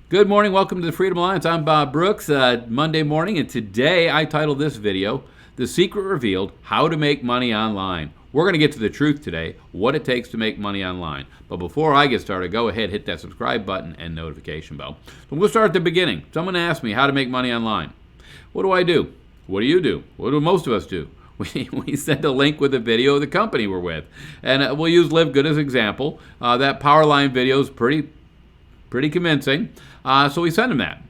Good morning. Welcome to the Freedom Alliance. I'm Bob Brooks. Monday morning, and today I titled this video, The Secret Revealed, How to Make Money Online. We're going to get to the truth today, what it takes to make money online. But before I get started, go ahead, hit that subscribe button and notification bell. So we'll start at the beginning. Someone asked me how to make money online. What do I do? What do you do? What do most of us do? We send a link with a video of the company we're with. And we'll use LiveGood as an example. That Powerline video is pretty convincing. So we send them that.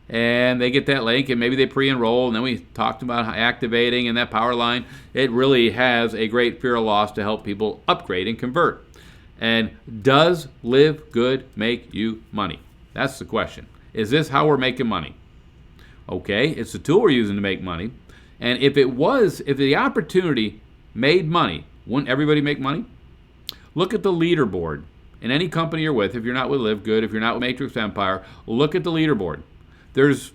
And they get that link, and maybe they pre-enroll, and then we talked about activating, and that Powerline, it really has a great fear of loss to help people upgrade and convert. And does LiveGood make you money? That's the question. Is this how we're making money? Okay, it's the tool we're using to make money. And if the opportunity made money, wouldn't everybody make money? Look at the leaderboard. In any company you're with, if you're not with LiveGood, if you're not with Matrix Empire, look at the leaderboard. There's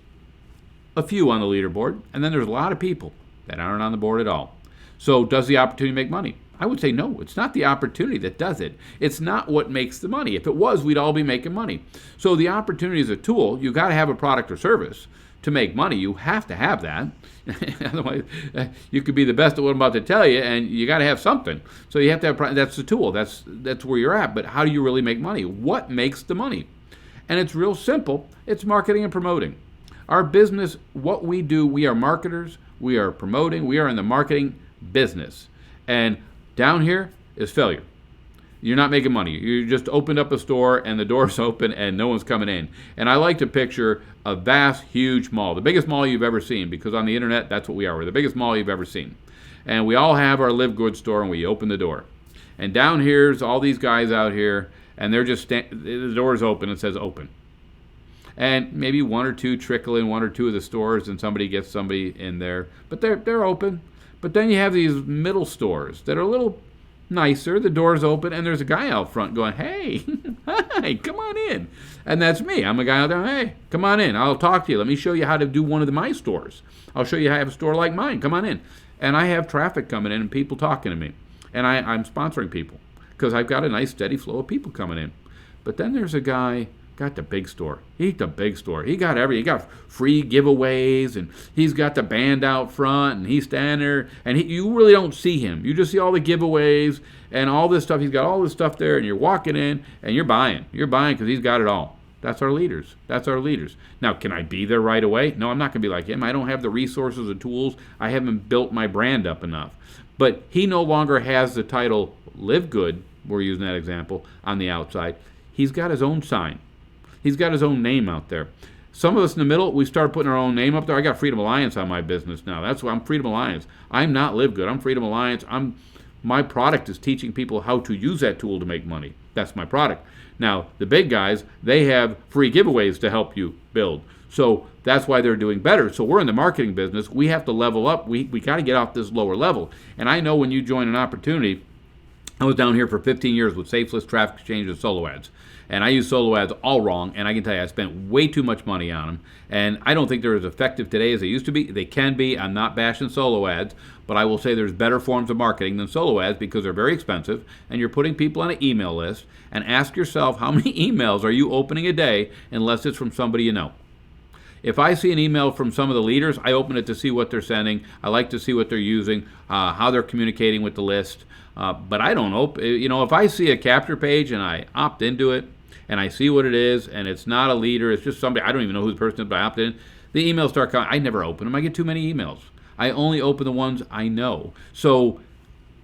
a few on the leaderboard, and then there's a lot of people that aren't on the board at all. So does the opportunity make money? I would say no. It's not the opportunity that does it. It's not what makes the money. If it was, we'd all be making money. So the opportunity is a tool. You've got to have a product or service to make money. You have to have that. Otherwise, you could be the best at what I'm about to tell you, and you got to have something. So you have to have, that's the tool. That's where you're at. But how do you really make money? What makes the money? And it's real simple. It's marketing and promoting. Our business, what we do, we are marketers. We are promoting. We are in the marketing business. And down here is failure. You're not making money. You just opened up a store and the door's open and no one's coming in. And I like to picture a vast, huge mall, the biggest mall you've ever seen, because on the internet, that's what we are. We're the biggest mall you've ever seen. And we all have our LiveGood store, and we open the door. And down here's all these guys out here, and they're just, the door's open, it says open. And maybe one or two trickle in one or two of the stores, and somebody gets somebody in there. But they're open. But then you have these middle stores that are a little nicer. The door's open, and there's a guy out front going, hey, hi, come on in. And that's me. I'm a guy out there, hey, come on in. I'll talk to you. Let me show you how to do one of my stores. I'll show you how to have a store like mine. Come on in. And I have traffic coming in and people talking to me. And I'm sponsoring people because I've got a nice steady flow of people coming in. But then there's a guy got the big store. He's the big store. He got everything. He got free giveaways, and he's got the band out front, and he's standing there, and you really don't see him. You just see all the giveaways and all this stuff. He's got all this stuff there, and you're walking in, and you're buying. You're buying because he's got it all. That's our leaders. That's our leaders. Now, can I be there right away? No, I'm not going to be like him. I don't have the resources and tools. I haven't built my brand up enough. But he no longer has the title LiveGood, we're using that example, on the outside. He's got his own sign. He's got his own name out there. Some of us in the middle, we start putting our own name up there. I got Freedom Alliance on my business now. That's why I'm Freedom Alliance. I'm not LiveGood. I'm Freedom Alliance. My product is teaching people how to use that tool to make money. That's my product. Now, the big guys, they have free giveaways to help you build. So that's why they're doing better. So we're in the marketing business. We have to level up. We got to get off this lower level. And I know when you join an opportunity, I was down here for 15 years with Safeless, Traffic Exchange, and Solo Ads. And I use solo ads all wrong, and I can tell you I spent way too much money on them. And I don't think they're as effective today as they used to be. They can be. I'm not bashing solo ads, but I will say there's better forms of marketing than solo ads because they're very expensive, and you're putting people on an email list. And ask yourself, how many emails are you opening a day unless it's from somebody you know? If I see an email from some of the leaders, I open it to see what they're sending. I like to see what they're using, how they're communicating with the list. But I don't open, if I see a capture page and I opt into it, and I see what it is, and it's not a leader, it's just somebody, I don't even know who the person is, but I opt in, the emails start coming. I never open them. I get too many emails. I only open the ones I know. So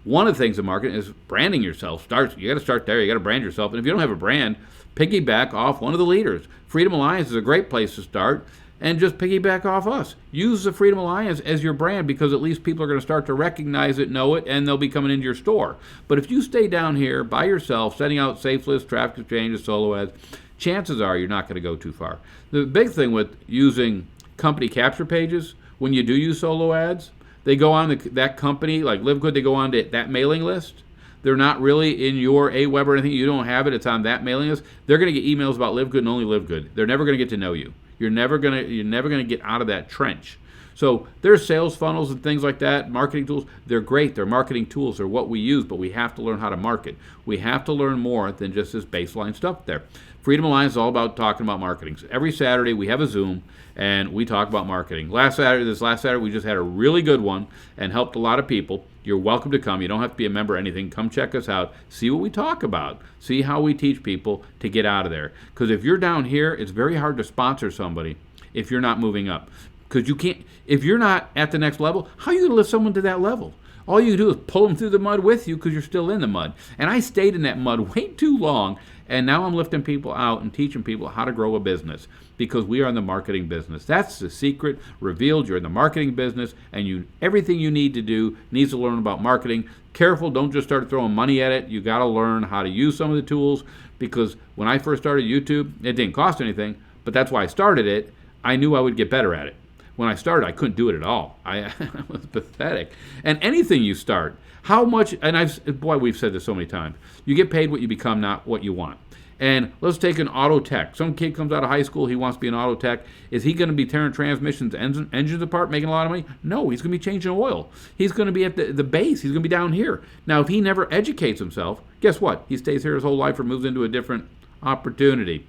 one of the things in marketing is branding yourself. You got to start there. You got to brand yourself. And if you don't have a brand, piggyback off one of the leaders. Freedom Alliance is a great place to start. And just piggyback off us. Use the Freedom Alliance as your brand because at least people are going to start to recognize it, know it, and they'll be coming into your store. But if you stay down here by yourself, sending out Safeless, Traffic Exchange, Solo Ads, chances are you're not going to go too far. The big thing with using company capture pages, when you do use solo ads, they go on that company, like LiveGood, they go on to that mailing list. They're not really in your AWeber or anything. You don't have it. It's on that mailing list. They're going to get emails about LiveGood and only LiveGood. They're never going to get to know you. You're never gonna get out of that trench. So there's sales funnels and things like that, marketing tools. They're great. They're marketing tools. They're what we use, but we have to learn how to market. We have to learn more than just this baseline stuff there. Freedom Alliance is all about talking about marketing. So every Saturday we have a Zoom and we talk about marketing. This last Saturday, we just had a really good one and helped a lot of people. You're welcome to come. You don't have to be a member or anything. Come check us out. See what we talk about. See how we teach people to get out of there. Because if you're down here, it's very hard to sponsor somebody if you're not moving up. Because you can't, if you're not at the next level, how are you going to lift someone to that level? All you do is pull them through the mud with you because you're still in the mud. And I stayed in that mud way too long, and now I'm lifting people out and teaching people how to grow a business because we are in the marketing business. That's the secret revealed. You're in the marketing business, and everything you need to do needs to learn about marketing. Careful, don't just start throwing money at it. You got to learn how to use some of the tools because when I first started YouTube, it didn't cost anything, but that's why I started it. I knew I would get better at it. When I started, I couldn't do it at all. I was pathetic. And anything you start, how much, and we've said this so many times, you get paid what you become, not what you want. And let's take an auto tech. Some kid comes out of high school, he wants to be an auto tech. Is he going to be tearing transmissions, engines apart, making a lot of money? No, he's going to be changing oil. He's going to be at the base. He's going to be down here. Now, if he never educates himself, guess what? He stays here his whole life or moves into a different opportunity.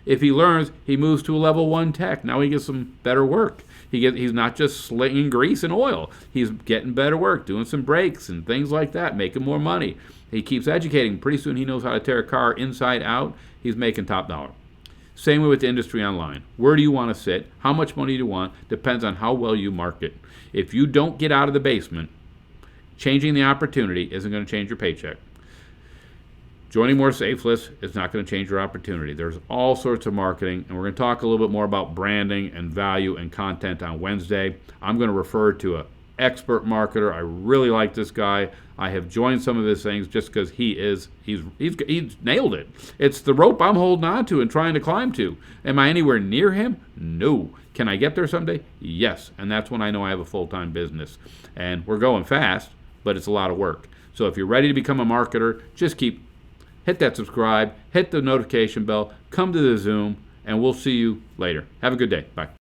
If he learns, he moves to a level 1 tech. Now he gets some better work. He's not just slinging grease and oil. He's getting better work, doing some brakes and things like that, making more money. He keeps educating. Pretty soon he knows how to tear a car inside out. He's making top dollar. Same way with the industry online. Where do you want to sit? How much money do you want? Depends on how well you market. If you don't get out of the basement, changing the opportunity isn't going to change your paycheck. Joining more safe lists is not going to change your opportunity. There's all sorts of marketing, and we're going to talk a little bit more about branding and value and content on Wednesday. I'm going to refer to an expert marketer. I really like this guy. I have joined some of his things just because he's nailed it. It's the rope I'm holding on to and trying to climb to. Am I anywhere near him? No. Can I get there someday? Yes. And that's when I know I have a full-time business. And we're going fast, but it's a lot of work. So if you're ready to become a marketer, just hit that subscribe, hit the notification bell, come to the Zoom, and we'll see you later. Have a good day. Bye.